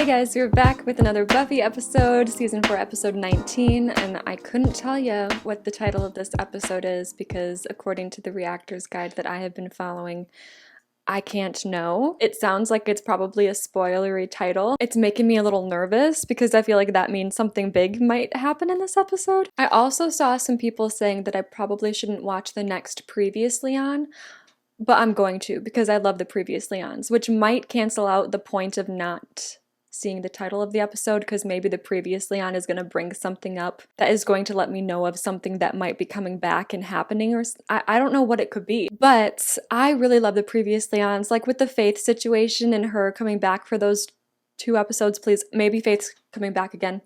Hey guys, we're back with another Buffy episode, season 4, episode 19, and I couldn't tell you what the title of this episode is because according to the reactor's guide that I have been following, I can't know. It sounds like it's probably a spoilery title. It's making me a little nervous because I feel like that means something big might happen in this episode. I also saw some people saying that I probably shouldn't watch the next Previously On, but I'm going to because I love the Previously Ons, which might cancel out the point of not seeing the title of the episode because maybe the Previously On is going to bring something up that is going to let me know of something that might be coming back and happening, or I don't know what it could be. But I really love the Previously Ons, like with the Faith situation and her coming back for those 2 episodes. Please, maybe Faith's coming back again.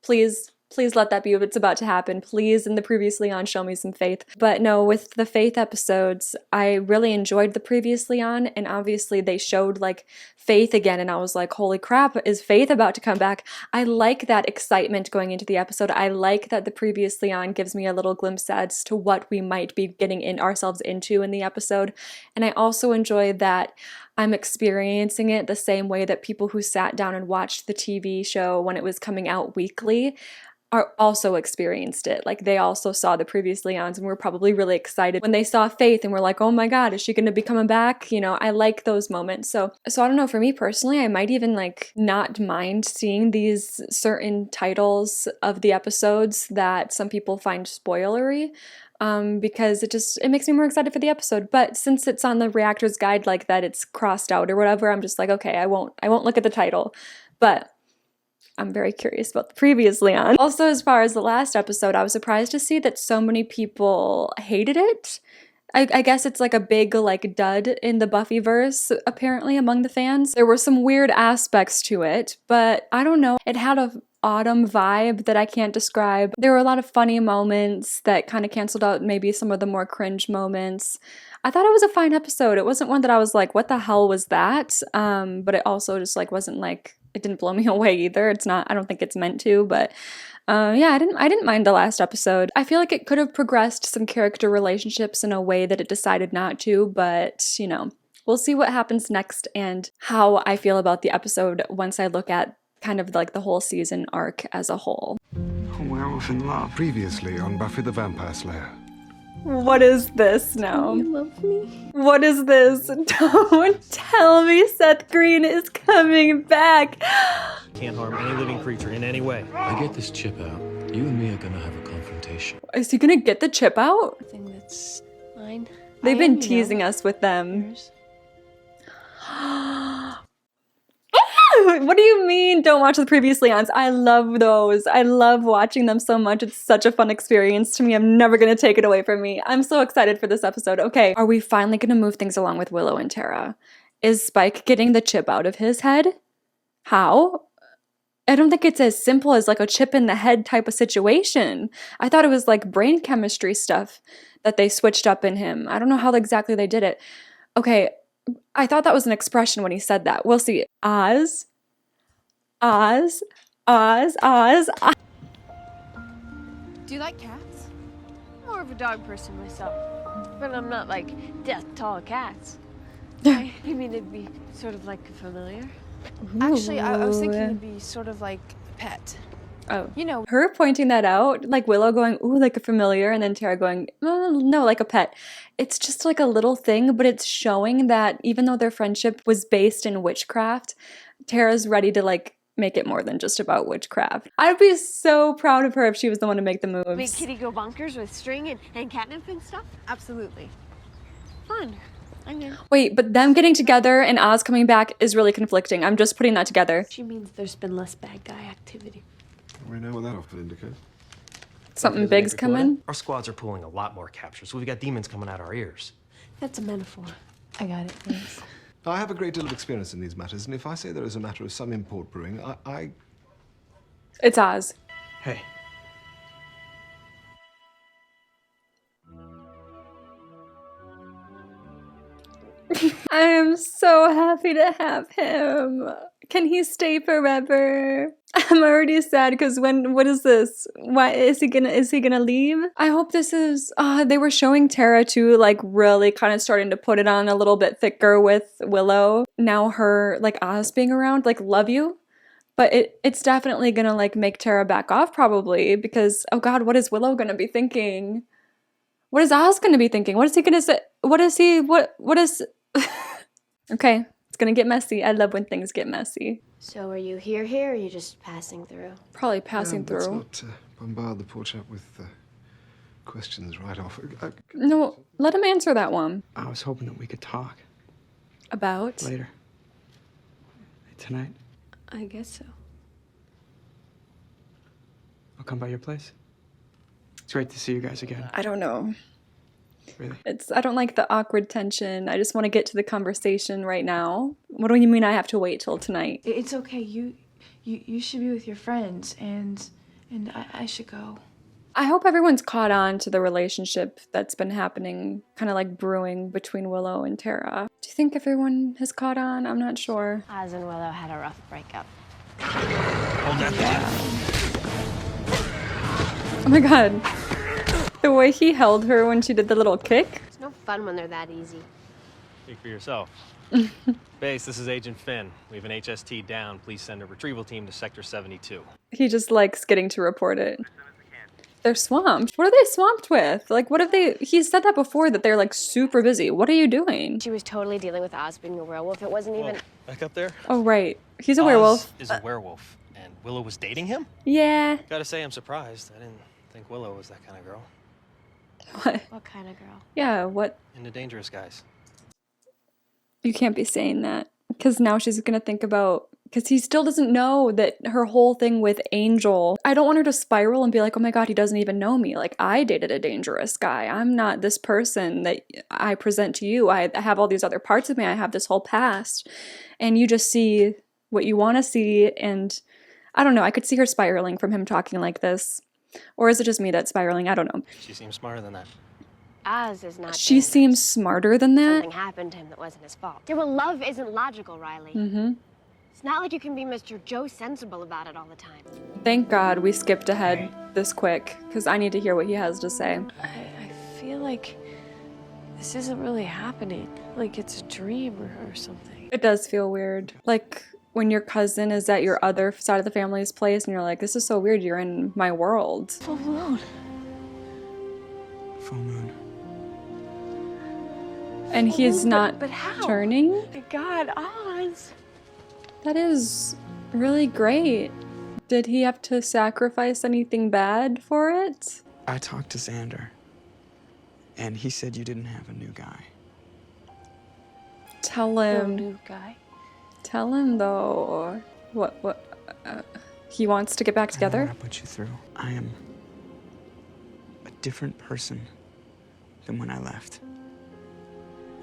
Please let that be if it's about to happen. Please, in the Previously On, show me some Faith. But no, with the Faith episodes, I really enjoyed the Previously On, and obviously they showed like Faith again, and I was like, holy crap, is Faith about to come back? I like that excitement going into the episode. I like that the Previously On gives me a little glimpse as to what we might be getting in ourselves into in the episode. And I also enjoy that I'm experiencing it the same way that people who sat down and watched the TV show when it was coming out weekly are also experienced it. Like they also saw the Previously Ons and were probably really excited when they saw Faith and were like, oh my god, is she going to be coming back? You know, I like those moments. So I don't know, for me personally, I might even like not mind seeing these certain titles of the episodes that some people find spoilery. Because it makes me more excited for the episode. But since it's on the reactor's guide like that, it's crossed out or whatever, I'm just like, okay, I won't look at the title. But I'm very curious about the Previously On. Also, as far as the last episode, I was surprised to see that so many people hated it. I guess it's like a big like dud in the Buffyverse, apparently, among the fans. There were some weird aspects to it, but I don't know. It had a autumn vibe that I can't describe. There were a lot of funny moments that kind of canceled out maybe some of the more cringe moments. I thought it was a fine episode. It wasn't one that I was like, what the hell was that? But it also just like wasn't like, it didn't blow me away either. It's not, I don't think it's meant to, but yeah, I didn't mind the last episode. I feel like it could have progressed some character relationships in a way that it decided not to, but you know, we'll see what happens next and how I feel about the episode once I look at kind of like the whole season arc as a whole. A werewolf in love. Previously on Buffy the Vampire Slayer. What is this now? You love me? What is this? Don't tell me Seth Green is coming back. Can't harm any living creature in any way. I get this chip out, you and me are gonna have a confrontation. Is he gonna get the chip out? I think that's mine. They've been teasing us with them. Yours. What do you mean don't watch the Previously Ons? I love those. I love watching them so much. It's such a fun experience to me. I'm never going to take it away from me. I'm so excited for this episode. Okay, are we finally going to move things along with Willow and Tara? Is Spike getting the chip out of his head? How? I don't think it's as simple as like a chip in the head type of situation. I thought it was like brain chemistry stuff that they switched up in him. I don't know how exactly they did it. Okay, I thought that was an expression when he said that. We'll see. Oz. Oz. Oz. Oz. Oz. Do you like cats? I'm more of a dog person myself, but I'm not like death tall cats. I mean, it'd be sort of like a familiar. Actually, I was thinking it'd be sort of like a pet. Oh, You know, her pointing that out, like Willow going, ooh, like a familiar, and then Tara going, oh, no, like a pet. It's just like a little thing, but it's showing that even though their friendship was based in witchcraft, Tara's ready to like make it more than just about witchcraft. I'd be so proud of her if she was the one to make the moves. make Kitty go bonkers with string and catnip and stuff? Absolutely. Fun. I'm in. Wait, but them getting together and Oz coming back is really conflicting. I'm just putting that together. She means there's been less bad guy activity. We know what that often indicates. Something big's coming. Our squads are pulling a lot more captures, so we've got demons coming out our ears. That's a metaphor. I got it, thanks. I have a great deal of experience in these matters, and if I say there is a matter of some import brewing, I It's Oz. Hey. I am so happy to have him. Can he stay forever? I'm already sad because what is this? Why is he gonna leave? I hope this is, they were showing Tara too, like really kind of starting to put it on a little bit thicker with Willow. Now her, like Oz being around, like love you. But it's definitely gonna like make Tara back off probably because oh God, what is Willow gonna be thinking? What is Oz gonna be thinking? What is he gonna say? What is Okay, it's gonna get messy. I love when things get messy. So are you here, or are you just passing through? Probably passing Yeah, let's through. not bombard the poor chap with questions right off. No, let him answer that one. I was hoping that we could talk About? later. Tonight, I guess so. I'll come by your place. It's great to see you guys again. I don't know. Really? I don't like the awkward tension. I just want to get to the conversation right now. What do you mean I have to wait till tonight? It's okay. You should be with your friends, and I should go. I hope everyone's caught on to the relationship that's been happening, kind of like brewing between Willow and Tara. Do you think everyone has caught on? I'm not sure. Oz and Willow had a rough breakup. Hold that thought. Oh my God. The way he held her when she did the little kick. It's no fun when they're that easy. Speak for yourself. Base, this is Agent Finn. We have an HST down. Please send a retrieval team to Sector 72. He just likes getting to report it. They're swamped. What are they swamped with? Like, what have they... He said that before, that they're, like, super busy. What are you doing? She was totally dealing with Oz being a werewolf. It wasn't even... Back up there. Oh, right. He's a werewolf. Oz is a werewolf, and Willow was dating him? Yeah. Gotta say, I'm surprised. I didn't think Willow was that kind of girl. What? What kind of girl? Yeah, what? Into dangerous guys. You can't be saying that. Because now she's gonna think about... Because he still doesn't know that her whole thing with Angel... I don't want her to spiral and be like, oh my God, he doesn't even know me. Like, I dated a dangerous guy. I'm not this person that I present to you. I have all these other parts of me. I have this whole past. And you just see what you want to see. And I don't know. I could see her spiraling from him talking like this. Or is it just me that's spiraling? I don't know. She seems smarter than that. Oz is not She dangerous. seems smarter than that. Something happened to him that wasn't his fault. Yeah, well, love isn't logical, Riley. Mm-hmm. It's not like you can be Mr. Joe Sensible about it all the time. Thank God we skipped ahead this quick, because I need to hear what he has to say. I feel like this isn't really happening. Like it's a dream or something. It does feel weird. Like when your cousin is at your other side of the family's place and you're like, this is so weird, you're in my world. Full moon. Full moon. And he's not But how? turning? Oh my God, Oz. That is really great. Did he have to sacrifice anything bad for it? I talked to Xander, and he said you didn't have a new guy. Tell No him. new guy. Tell him though. He wants to get back I know together? what I put you through. I am a different person than when I left.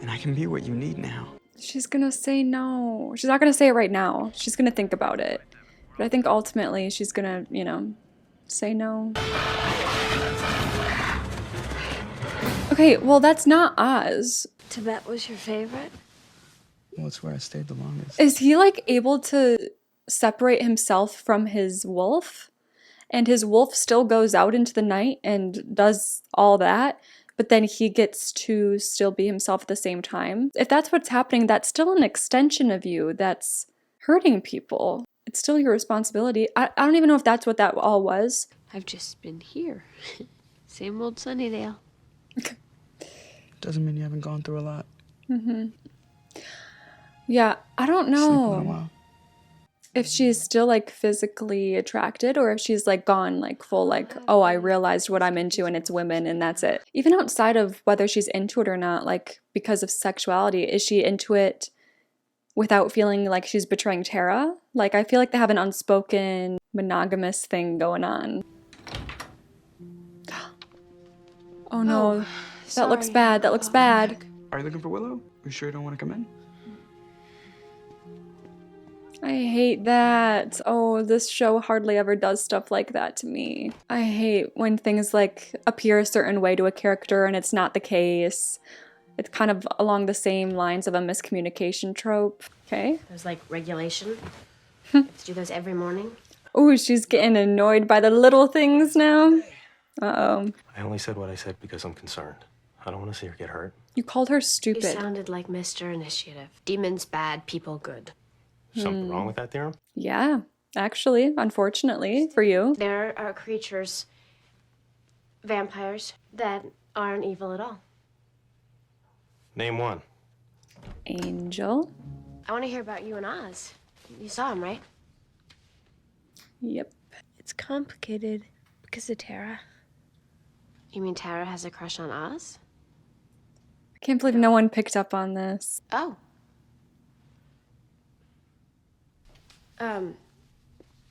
And I can be what you need now. She's gonna say no. She's not gonna say it right now. She's gonna think about it. But I think ultimately she's gonna, say no. Okay, well that's not Oz. Tibet was your favorite? Well, it's where I stayed the longest. Is he like able to separate himself from his wolf? And his wolf still goes out into the night and does all that, but then he gets to still be himself at the same time. If that's what's happening, that's still an extension of you that's hurting people. It's still your responsibility. I don't even know if that's what that all was. I've just been here. Same old Sunnydale. Doesn't mean you haven't gone through a lot. Yeah, I don't Sleep in a know while. if she's still like physically attracted or if she's like gone like full like, oh, I realized what I'm into and it's women and that's it. Even outside of whether she's into it or not, like because of sexuality, is she into it without feeling like she's betraying Tara? Like I feel like they have an unspoken monogamous thing going on. Oh no, that looks Sorry. bad, that looks bad. Are you looking for Willow? You sure you don't want to come in? I hate that. Oh, this show hardly ever does stuff like that to me. I hate when things like appear a certain way to a character and it's not the case. It's kind of along the same lines of a miscommunication trope. Okay. There's like regulation. You have to do those every morning. Ooh, she's getting annoyed by the little things now. Uh-oh. I only said what I said because I'm concerned. I don't want to see her get hurt. You called her You stupid. sounded like Mr. Initiative. Demons bad, people good. Something wrong with that theorem? Yeah. actually, unfortunately for you. There are creatures, vampires, that aren't evil at all. Name one. Angel. I want to hear about you and Oz. You saw him, right? Yep. It's complicated because of Tara. You mean Tara has a crush on Oz? I can't believe no one picked up on this. Oh.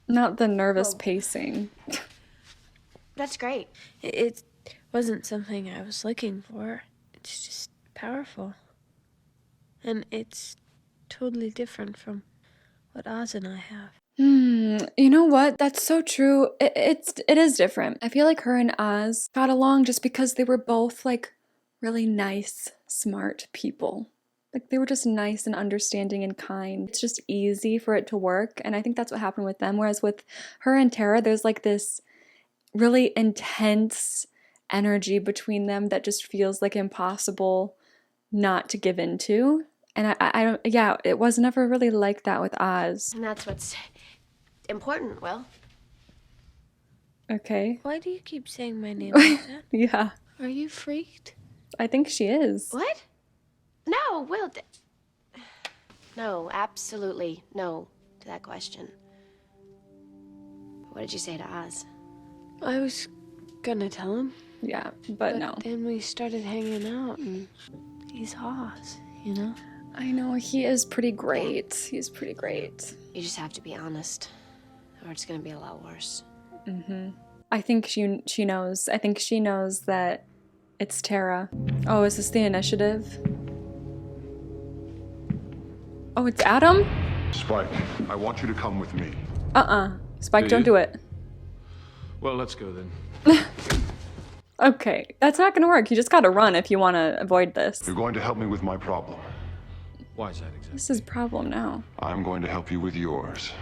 Not the nervous pacing. That's great. It wasn't something I was looking for. It's just powerful. And it's totally different from what Oz and I have. You know what? That's so true. It is different. I feel like her and Oz got along just because they were both like really nice, smart people. Like they were just nice and understanding and kind. It's just easy for it to work, and I think that's what happened with them. Whereas with her and Tara, there's like this really intense energy between them that just feels like impossible not to give into. And I don't, yeah, it was never really like that with Oz. And that's what's important, Will. Okay. Why do you keep saying my name like that? Yeah, Are you freaked? I think she is. What? No, Will. No, absolutely no to that question. What did you say to Oz? I was gonna tell him. Yeah, but no. Then we started hanging out, and he's Oz, you know? I know, he is pretty great. He's pretty great. You just have to be honest, or it's gonna be a lot worse. I think she knows. I think she knows that it's Tara. Oh, is this the initiative? Oh, it's Adam? Spike, I want you to come with me. Spike, Do don't you? do it. Well, let's go then. Okay, that's not gonna work. You just gotta run if you want to avoid this. You're going to help me with my problem. Why is that exactly? This is problem now. I'm going to help you with yours.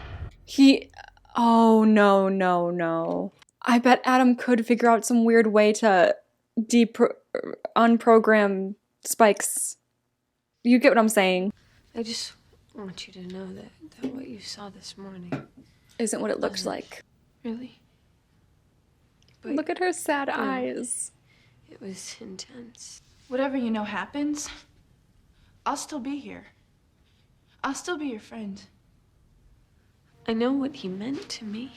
Oh, no, no, no. I bet Adam could figure out some weird way to unprogram Spike's. You get what I'm saying? I just want you to know that what you saw this morning. Isn't what it looks like. Really? But Look at her sad eyes. it was intense. Whatever you know happens, I'll still be here. I'll still be your friend. I know what he meant to me.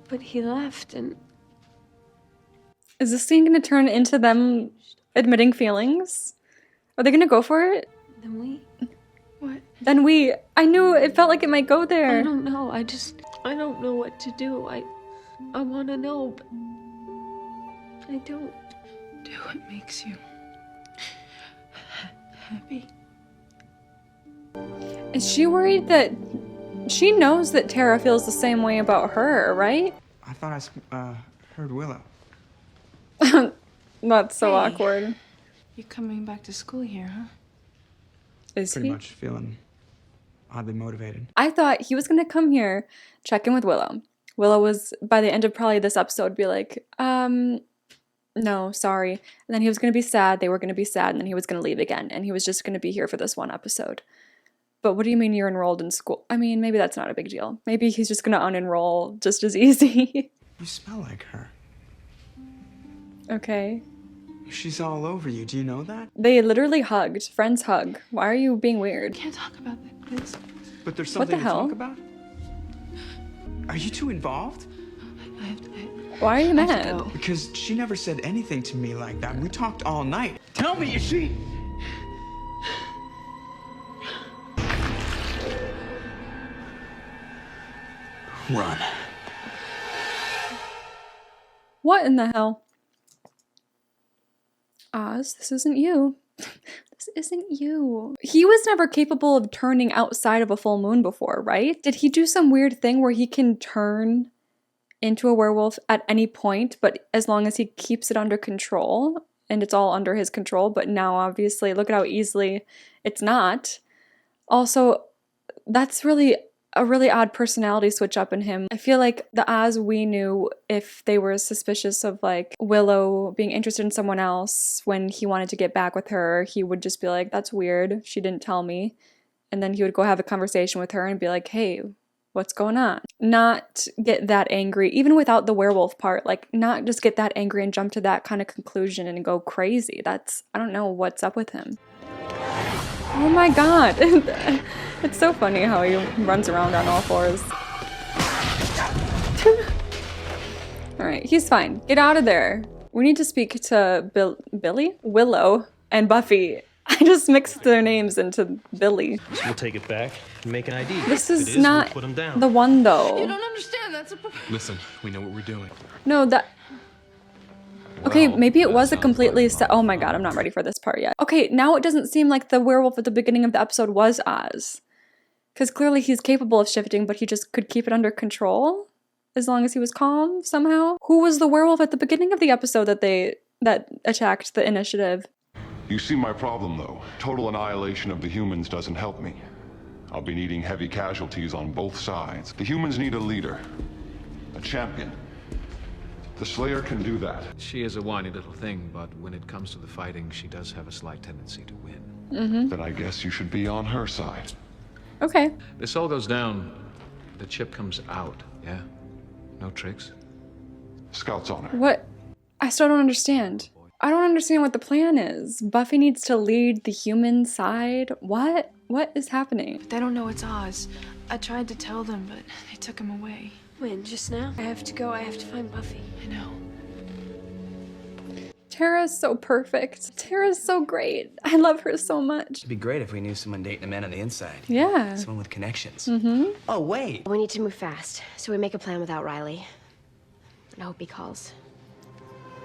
But he left, and Is this scene gonna turn into them admitting feelings? Are they gonna go for it? then we... What? I knew it felt like it might go I there. don't know. I don't know what to do. I want to know, but I don't. Do what makes you happy. Is she worried that she knows that Tara feels the same way about her, right? I thought I heard Willow. That's so Hey. awkward. You're coming back to school here, huh? Is Pretty he? much feeling oddly motivated. I thought he was gonna come here, check in with Willow. Willow was, by the end of probably this episode, be like, no, sorry. And then he was gonna be sad, they were gonna be sad, and then he was gonna leave again, and he was just gonna be here for this one episode. But what do you mean you're enrolled in school? I mean, maybe that's not a big deal. Maybe he's just gonna unenroll just as easy. You smell like her. Okay. She's all over you. Do you know that? They literally hugged. Friends hug. Why are you being weird? Can't talk about this. But there's What the something to hell? talk about? Are you two involved? I have to Why are you I have mad? to go. Because she never said anything to me like that. We talked all night. Tell me, is she... Run. What in the hell? Oz, this isn't you. This isn't you. He was never capable of turning outside of a full moon before, right? Did he do some weird thing where he can turn into a werewolf at any point, but as long as he keeps it under control, and it's all under his control, but now obviously, look at how easily it's not. Also, that's really a really odd personality switch up in him. I feel like the Oz we knew, if they were suspicious of like Willow being interested in someone else when he wanted to get back with her, he would just be like, that's weird, she didn't tell me. And then he would go have a conversation with her and be like, hey, what's going on? Not get that angry, even without the werewolf part, like not just get that angry and jump to that kind of conclusion and go crazy. That's, I don't know what's up with him. Oh my god. It's so funny how he runs around on all fours. Alright, he's fine. Get out of there. We need to speak to Billy? Willow and Buffy. I just mixed their names into Billy. So we'll take it back and make an ID. This If is it we'll not put 'em down. the one though. You don't understand. That's a. Listen, we know what we're doing. No, that... Okay, Well, maybe it that was a sounds completely like oh my god, I'm not ready for this part yet. Okay, now it doesn't seem like the werewolf at the beginning of the episode was Oz. Because clearly he's capable of shifting, but he just could keep it under control as long as he was calm somehow. Who was the werewolf at the beginning of the episode that attacked the initiative? You see my problem, though. Total annihilation of the humans doesn't help me. I'll be needing heavy casualties on both sides. The humans need a leader, a champion. The Slayer can do that. She is a whiny little thing, but when it comes to the fighting, she does have a slight tendency to win. Then I guess you should be on her side. Okay. This all goes down, the chip comes out, yeah? No tricks? Scouts on her. What? I still don't understand. I don't understand what the plan is. Buffy needs to lead the human side? What? What is happening? They don't know it's Oz. I tried to tell them, but they took him away. When? Just now? I have to go. I have to find Buffy. I know. Tara's so perfect. Tara's so great. I love her so much. It'd be great if we knew someone dating a man on the inside. Yeah. Someone with connections. Oh, wait. We need to move fast, so we make a plan without Riley. And I hope he calls.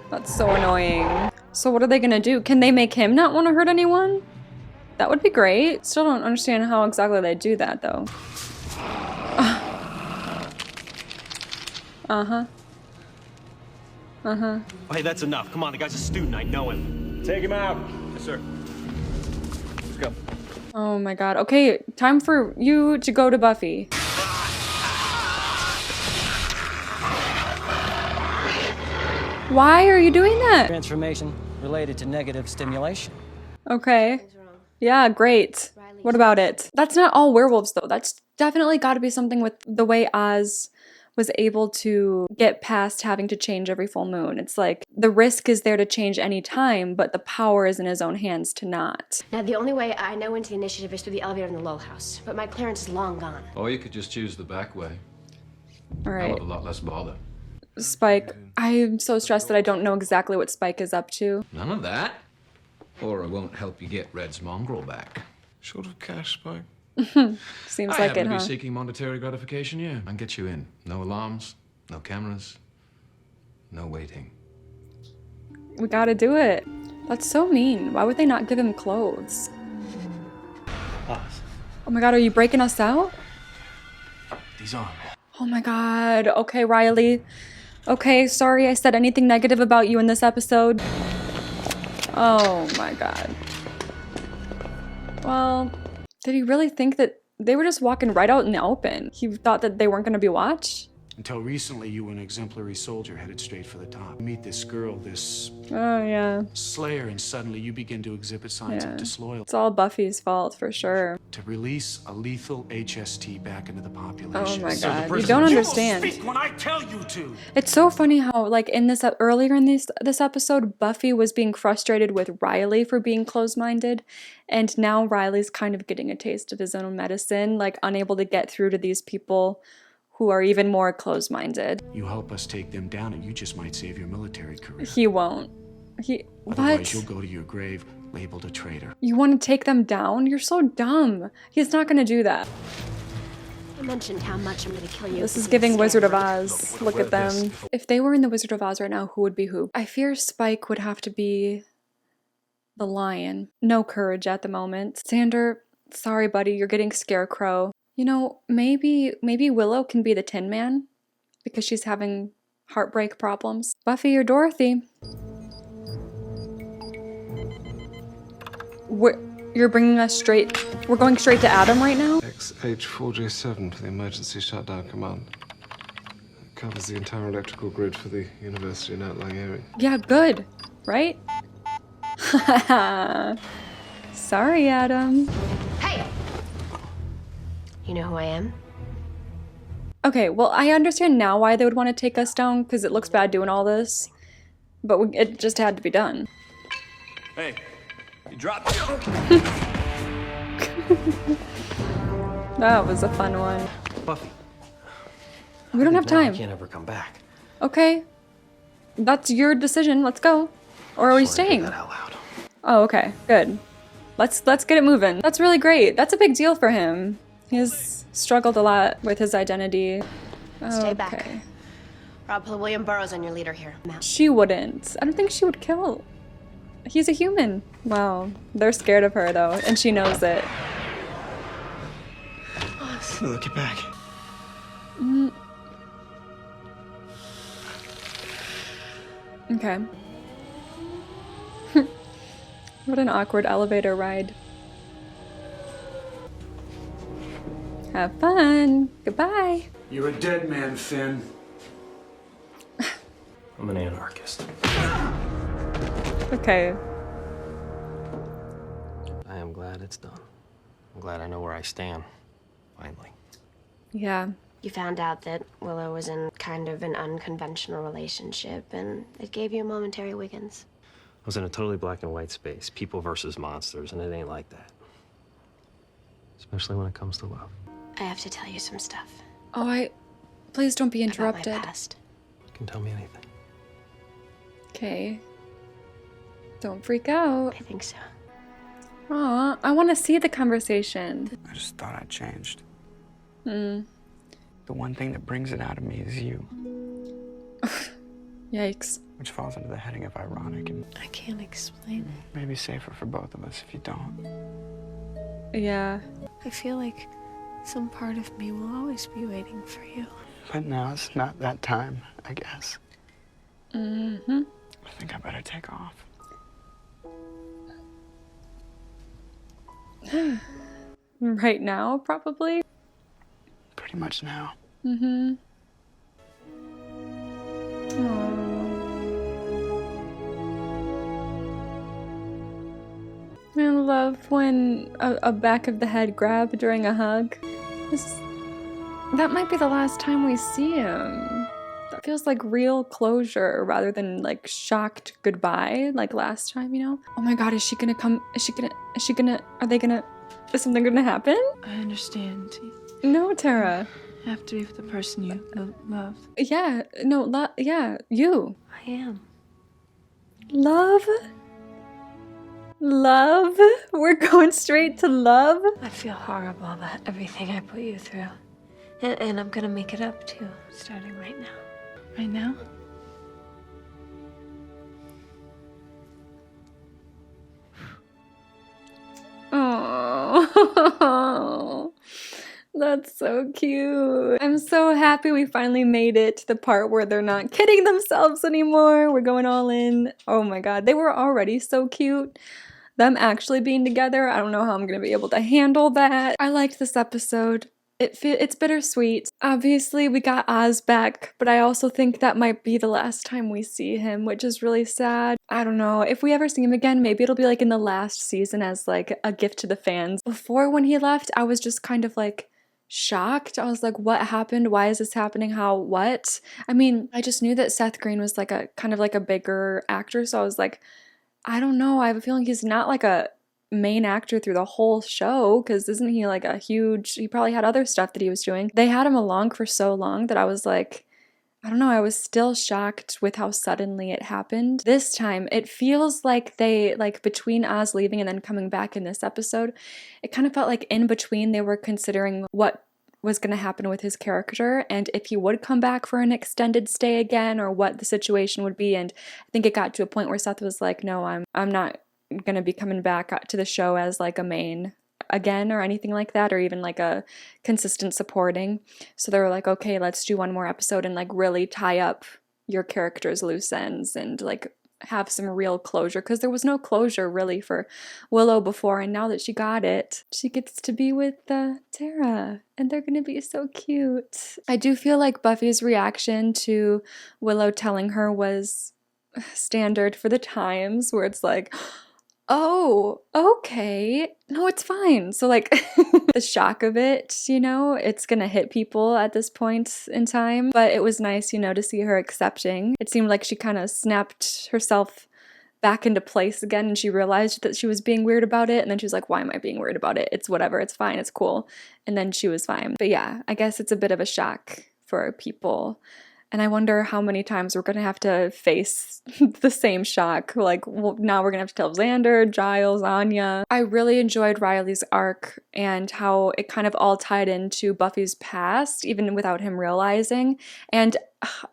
That's so annoying. So what are they gonna do? Can they make him not want to hurt anyone? That would be great. Still don't understand how exactly they do that though. Hey, that's enough. Come on, the guy's a student. I know him. Take him out. Yes, sir. Let's go. Oh my god. Okay, time for you to go to Buffy. Why are you doing that? Transformation related to negative stimulation. Okay. Yeah, great. What about it? That's not all werewolves though. That's definitely got to be something with the way Oz was able to get past having to change every full moon. It's like the risk is there to change any time, but the power is in his own hands to not. Now, the only way I know into the initiative is through the elevator in the Lowell house, but my clearance is long gone. Or you could just choose the back way. All Hell right. of a lot less bother. Spike, I'm so stressed that I don't know exactly what Spike is up to. None of that. Or I won't help you get Red's mongrel back. Short of cash, Spike. Seems I like happen it, to huh? be seeking monetary gratification, yeah. And get you in. No alarms, no cameras, no waiting. We gotta do it. That's so mean. Why would they not give him clothes? Oz. Oh my god, are you breaking us out? These on. Oh my god. Okay, Riley. Okay, sorry I said anything negative about you in this episode. Oh my god. Well, did he really think that they were just walking right out in the open? He thought that they weren't going to be watched? Until recently, you were an exemplary soldier headed straight for the top. You meet this girl, this Oh yeah. Slayer, and suddenly you begin to exhibit signs Yeah. of disloyalty. It's all Buffy's fault for sure. To release a lethal HST back into the population. Oh my god. You don't understand. You will speak when I tell you to. It's so funny how, like, in this earlier in this episode, Buffy was being frustrated with Riley for being closed-minded, and now Riley's kind of getting a taste of his own medicine, like unable to get through to these people who are even more closed-minded. You help us take them down, and you just might save your military career. He won't. Otherwise, What? you'll go to your grave labeled a traitor. You want to take them down? You're so dumb. He's not going to do that. I mentioned how much I'm gonna kill you. This is giving Wizard of Oz. Look at them. If they were in the Wizard of Oz right now, who would be who? I fear Spike would have to be the lion. No courage at the moment. Xander, sorry buddy, you're getting Scarecrow. You know, maybe Willow can be the Tin Man because she's having heartbreak problems. Buffy or Dorothy. You're bringing us straight. We're going straight to Adam right now? XH4J7 for the emergency shutdown command. It covers the entire electrical grid for the university and outlying area. Yeah, good. Right? Sorry, Adam. Hey! You know who I am? Okay, well, I understand now why they would want to take us down, because it looks bad doing all this. But it just had to be done. Hey, you dropped. That was a fun one. Buffy. We don't have Now I time. can't ever come back. Okay. That's your decision. Let's go. Or are we Just wanna staying? get that out loud. Oh, okay. Good. Let's get it moving. That's really great. That's a big deal for him. He has struggled a lot with his identity. Stay Okay. back. Rob, put William Burroughs on your leader here. She wouldn't. I don't think she would kill. He's a human. Wow. They're scared of her though, and she knows it. Look, get back. Mm. Okay. What an awkward elevator ride. Have fun. Goodbye. You're a dead man, Finn. I'm an anarchist. Okay. I am glad it's done. I'm glad I know where I stand. Finally. Yeah. You found out that Willow was in kind of an unconventional relationship, and it gave you a momentary Wiggins. I was in a totally black and white space, people versus monsters, and it ain't like that. Especially when it comes to love. I have to tell you some stuff. Oh, please don't be About my interrupted. past. You can tell me anything. Okay. Don't freak out. I think so. Aw, I want to see the conversation. I just thought I changed. Hmm. The one thing that brings it out of me is you. Yikes. Which falls under the heading of ironic and I can't explain it. maybe safer for both of us if you don't. Yeah. I feel like some part of me will always be waiting for you. But now it's not that time, I guess. Mm-hmm. I think I better take off. Right now, probably. Pretty much now. Mm-hmm. I love when a back of the head grab during a hug. That might be the last time we see him. That feels like real closure rather than like shocked goodbye like last time, you know? Oh my god, is she gonna come? Is something gonna happen? I understand. No, Tara. You have to be with the person you love. Yeah, no, yeah, you. I am. Love? Love? We're going straight to love? I feel horrible about everything I put you through. And I'm gonna make it up too, starting right now. Right now? Oh, that's so cute. I'm so happy we finally made it to the part where they're not kidding themselves anymore. We're going all in. Oh my god, they were already so cute. Them actually being together, I don't know how I'm gonna be able to handle that. I liked this episode. It's bittersweet. Obviously, we got Oz back, but I also think that might be the last time we see him, which is really sad. I don't know. If we ever see him again, maybe it'll be like in the last season as like a gift to the fans. Before when he left, I was just kind of like shocked. I was like, what happened? Why is this happening? How? What? I mean, I just knew that Seth Green was like a kind of like a bigger actor, so I was like, I don't know. I have a feeling he's not like a main actor through the whole show, because isn't he like he probably had other stuff that he was doing. They had him along for so long that I was like, I don't know, I was still shocked with how suddenly it happened. This time it feels like they, like between Oz leaving and then coming back in this episode, it kind of felt like in between they were considering what was going to happen with his character and if he would come back for an extended stay again or what the situation would be. And I think it got to a point where Seth was like, no, I'm not gonna be coming back to the show as like a main again or anything like that, or even like a consistent supporting. So they were like, okay, let's do one more episode and like really tie up your character's loose ends and like have some real closure, because there was no closure really for Willow before, and now that she got it, she gets to be with Tara and they're gonna be so cute. I do feel like Buffy's reaction to Willow telling her was standard for the times, where it's like, Oh, okay. No, it's fine. So, like, the shock of it, it's gonna hit people at this point in time. But it was nice, to see her accepting. It seemed like she kind of snapped herself back into place again and she realized that she was being weird about it. And then she was like, why am I being weird about it? It's whatever. It's fine. It's cool. And then she was fine. But yeah, I guess it's a bit of a shock for people. And I wonder how many times we're going to have to face the same shock. Like, well, now we're going to have to tell Xander, Giles, Anya. I really enjoyed Riley's arc and how it kind of all tied into Buffy's past, even without him realizing. And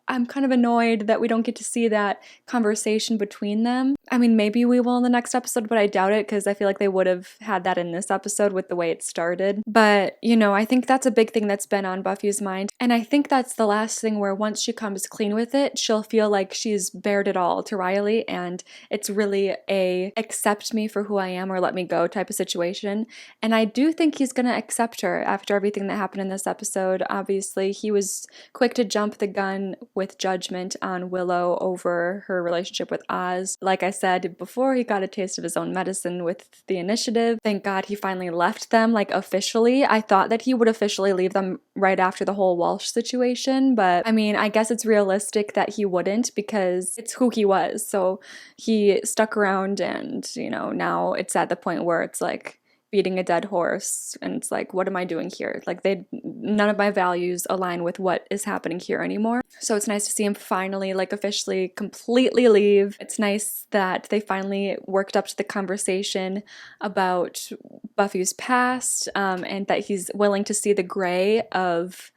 I'm kind of annoyed that we don't get to see that conversation between them. I mean, maybe we will in the next episode, but I doubt it because I feel like they would have had that in this episode with the way it started. But, I think that's a big thing that's been on Buffy's mind. And I think that's the last thing where once she comes clean with it, she'll feel like she's bared it all to Riley and it's really a accept me for who I am or let me go type of situation. And I do think he's going to accept her after everything that happened in this episode. Obviously, he was quick to jump the gun with judgment on Willow over her relationship with Oz. Like I said before, he got a taste of his own medicine with the initiative. Thank God he finally left them, like officially. I thought that he would officially leave them right after the whole Walsh situation, but I mean, I guess it's realistic that he wouldn't because it's who he was. So he stuck around and, now it's at the point where it's like beating a dead horse and it's like, what am I doing here? Like none of my values align with what is happening here anymore. So it's nice to see him finally like officially completely leave. It's nice that they finally worked up to the conversation about Buffy's past and that he's willing to see the gray of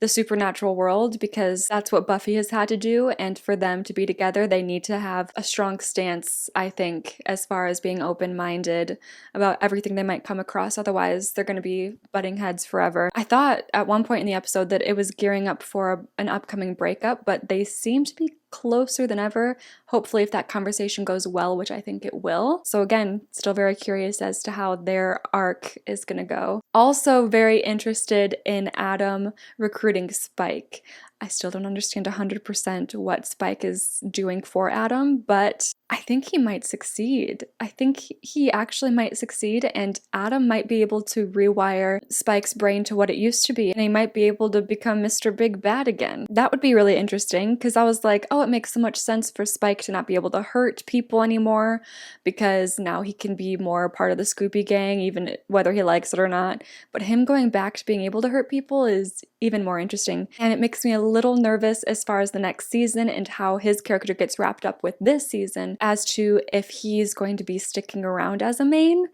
the supernatural world because that's what Buffy has had to do, and for them to be together they need to have a strong stance, I think, as far as being open-minded about everything they might come across. Otherwise they're going to be butting heads forever. I thought at one point in the episode that it was gearing up for an upcoming breakup, but they seem to be closer than ever. Hopefully if that conversation goes well, which I think it will. So again, still very curious as to how their arc is gonna go. Also very interested in Adam recruiting Spike. I still don't understand 100% what Spike is doing for Adam, but I think he might succeed. I think he actually might succeed, and Adam might be able to rewire Spike's brain to what it used to be, and he might be able to become Mr. Big Bad again. That would be really interesting, because I was like, oh, it makes so much sense for Spike to not be able to hurt people anymore, because now he can be more part of the Scooby Gang, even whether he likes it or not. But him going back to being able to hurt people is even more interesting, and it makes me a little nervous as far as the next season and how his character gets wrapped up with this season as to if he's going to be sticking around as a main,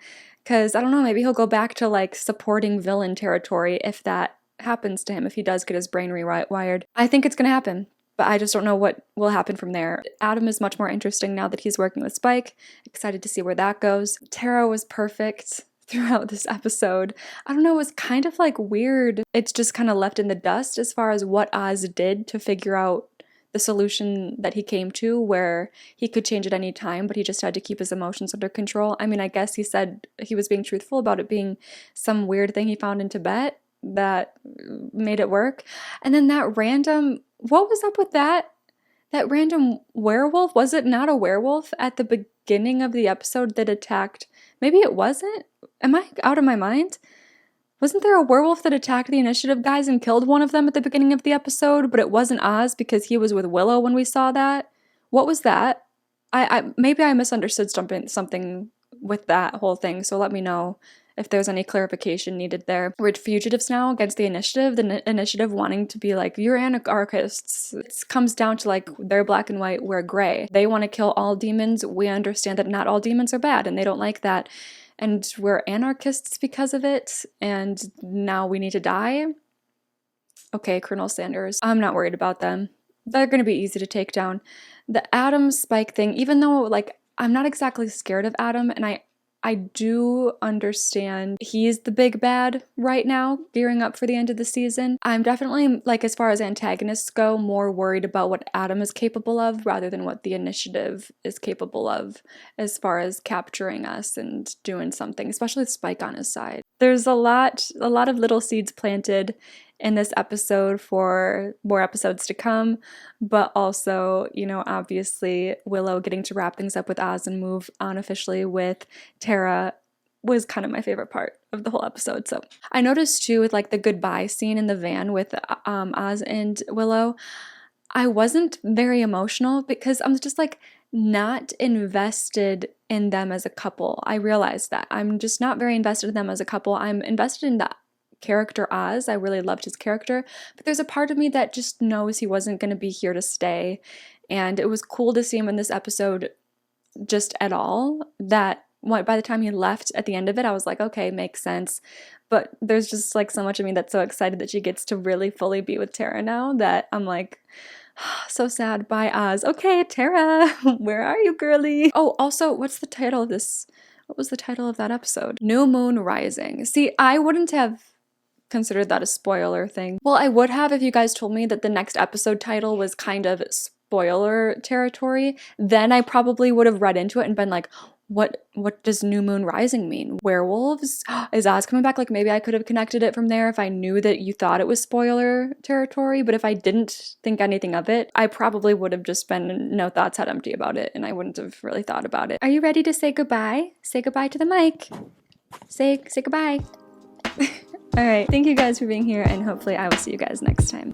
because I don't know, maybe he'll go back to like supporting villain territory if that happens to him, if he does get his brain rewired. I think it's gonna happen, but I just don't know what will happen from there. Adam is much more interesting now that he's working with Spike. Excited to see where that goes. Tara was perfect throughout this episode. I don't know, it was kind of like weird. It's just kind of left in the dust as far as what Oz did to figure out the solution that he came to, where he could change at any time, but he just had to keep his emotions under control. I mean, I guess he said he was being truthful about it being some weird thing he found in Tibet that made it work. And then that random, what was up with that? That random werewolf? Was it not a werewolf at the beginning of the episode that attacked? Maybe it wasn't? Am I out of my mind? Wasn't there a werewolf that attacked the initiative guys and killed one of them at the beginning of the episode, but it wasn't Oz because he was with Willow when we saw that? What was that? Maybe I misunderstood something with that whole thing, so let me know if there's any clarification needed there. We're fugitives now against the initiative wanting to be like, you're anarchists. It comes down to like, they're black and white, we're gray. They want to kill all demons. We understand that not all demons are bad, and they don't like that. And we're anarchists because of it, and now we need to die? Okay, Colonel Sanders. I'm not worried about them. They're gonna be easy to take down. The Adam Spike thing, even though, like, I'm not exactly scared of Adam, and I do understand he's the big bad right now, gearing up for the end of the season. I'm definitely, like, as far as antagonists go, more worried about what Adam is capable of rather than what the initiative is capable of as far as capturing us and doing something, especially with Spike on his side. There's a lot of little seeds planted in this episode for more episodes to come, but also, you know, obviously Willow getting to wrap things up with Oz and move on officially with Tara was kind of my favorite part of the whole episode. So I noticed too with like the goodbye scene in the van with Oz and Willow, I wasn't very emotional because I'm just like not invested in them as a couple. I realized that I'm just not very invested in them as a couple. I'm invested in the character Oz. I really loved his character, but there's a part of me that just knows he wasn't going to be here to stay. And it was cool to see him in this episode just at all, that by the time he left at the end of it, I was like, okay, makes sense. But there's just like so much of me that's so excited that she gets to really fully be with Tara now that I'm like, so sad. Bye, Oz. Okay, Tara, where are you, girly? Oh, also, what's the title of this? What was the title of that episode? New Moon Rising. See, I wouldn't have considered that a spoiler thing. Well, I would have if you guys told me that the next episode title was kind of spoiler territory. Then I probably would have read into it and been like, what does New Moon Rising mean? Werewolves? Is Oz coming back? Like maybe I could have connected it from there if I knew that you thought it was spoiler territory, but if I didn't think anything of it, I probably would have just been no thoughts had empty about it and I wouldn't have really thought about it. Are you ready to say goodbye? Say goodbye to the mic. Say goodbye. All right, thank you guys for being here and hopefully I will see you guys next time.